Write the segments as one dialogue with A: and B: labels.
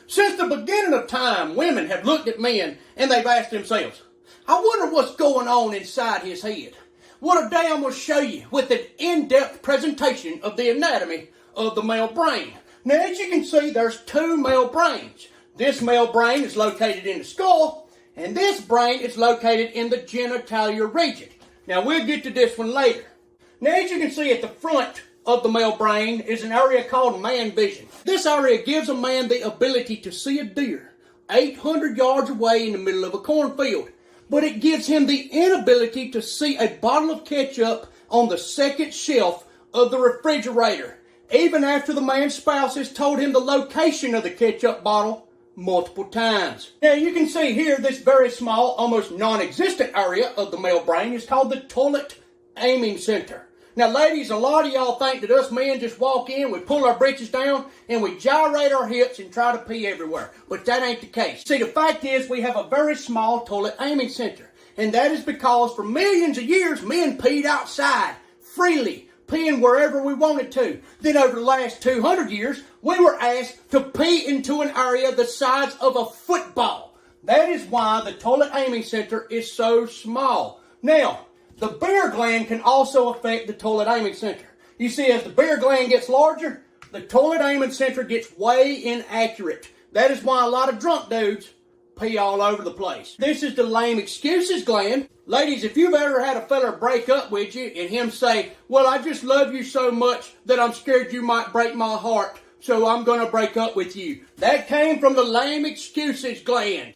A: Since the beginning of time, women have looked at men and they've asked themselves, I wonder what's going on inside his head. Well, today I'm going to show you with an in-depth presentation of the anatomy of the male brain. Now, as you can see, there's two male brains. This male brain is located in the skull, and this brain is located in the genitalia region. Now, we'll get to this one later. Now, as you can see at the front of the male brain is an area called man vision. This area gives a man the ability to see a deer 800 yards away in the middle of a cornfield. But it gives him the inability to see a bottle of ketchup on the second shelf of the refrigerator, even after the man's spouse has told him the location of the ketchup bottle multiple times. Now you can see here this very small, almost non-existent area of the male brain is called the toilet aiming center. Now ladies, a lot of y'all think that us men just walk in, we pull our britches down, and we gyrate our hips and try to pee everywhere. But that ain't the case. See, the fact is we have a very small toilet aiming center. And that is because for millions of years, men peed outside, freely, peeing wherever we wanted to. Then over the last 200 years, we were asked to pee into an area the size of a football. That is why the toilet aiming center is so small. Now, the beer gland can also affect the toilet aiming center. You see, as the beer gland gets larger, the toilet aiming center gets way inaccurate. That is why a lot of drunk dudes pee all over the place. This is the lame excuses gland. Ladies, if you've ever had a fella break up with you and him say, well, I just love you so much that I'm scared you might break my heart, so I'm going to break up with you. That came from the lame excuses gland.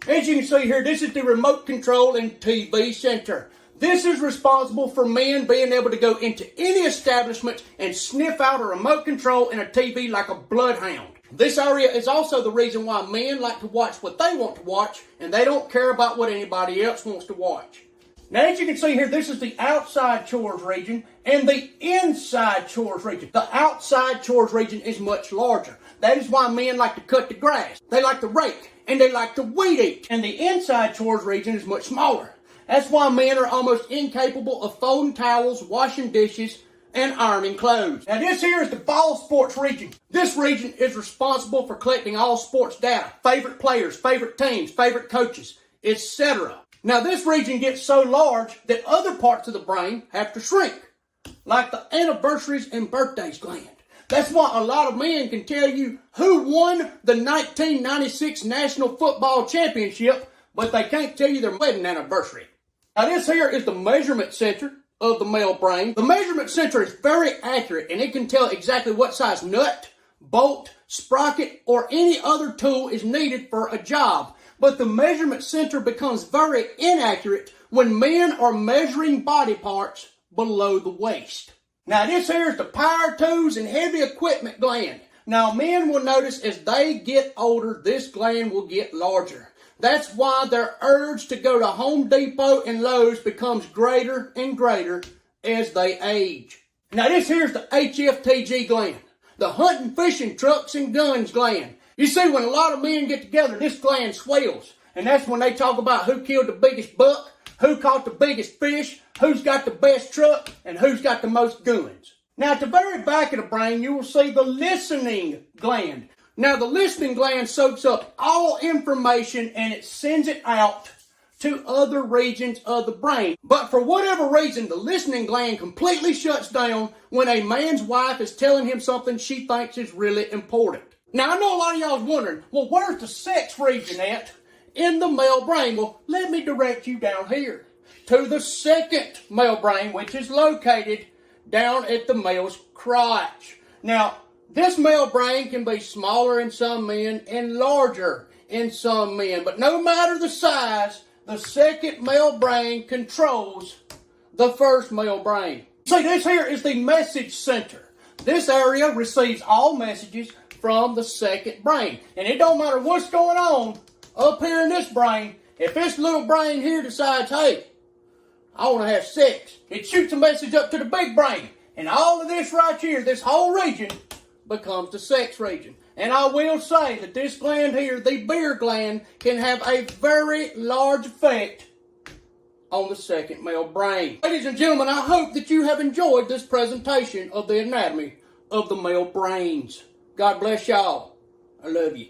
A: As you can see here, this is the remote control and TV center. This is responsible for men being able to go into any establishment and sniff out a remote control and a TV like a bloodhound. This area is also the reason why men like to watch what they want to watch, and they don't care about what anybody else wants to watch. Now, as you can see here, this is the outside chores region and the inside chores region. The outside chores region is much larger. That is why men like to cut the grass, they like to rake, and they like to weed eat. And the inside chores region is much smaller. That's why men are almost incapable of folding towels, washing dishes, and ironing clothes. Now this here is the ball sports region. This region is responsible for collecting all sports data, favorite players, favorite teams, favorite coaches, etc. Now this region gets so large that other parts of the brain have to shrink, like the anniversaries and birthdays gland. That's why a lot of men can tell you who won the 1996 National Football Championship, but they can't tell you their wedding anniversary. Now this here is the measurement center of the male brain. The measurement center is very accurate and it can tell exactly what size nut, bolt, sprocket, or any other tool is needed for a job. But the measurement center becomes very inaccurate when men are measuring body parts below the waist. Now this here is the power tools and heavy equipment gland. Now men will notice as they get older, this gland will get larger. That's why their urge to go to Home Depot and Lowe's becomes greater and greater as they age. Now this here's the HFTG gland, the hunting, fishing, trucks, and guns gland. You see, when a lot of men get together, this gland swells. And that's when they talk about who killed the biggest buck, who caught the biggest fish, who's got the best truck, and who's got the most guns. Now at the very back of the brain, you will see the listening gland. Now, the listening gland soaks up all information and it sends it out to other regions of the brain. But for whatever reason, the listening gland completely shuts down when a man's wife is telling him something she thinks is really important. Now, I know a lot of y'all is wondering, well, where's the sex region at in the male brain? Well, let me direct you down here to the second male brain, which is located down at the male's crotch. Now, this male brain can be smaller in some men and larger in some men. But no matter the size, the second male brain controls the first male brain. See, this here is the message center. This area receives all messages from the second brain. And it don't matter what's going on up here in this brain. If this little brain here decides, hey, I want to have sex, it shoots a message up to the big brain. And all of this right here, this whole region, becomes the sex region. And I will say that this gland here, the beer gland, can have a very large effect on the second male brain. Ladies and gentlemen, I hope that you have enjoyed this presentation of the anatomy of the male brains. God bless y'all. I love you.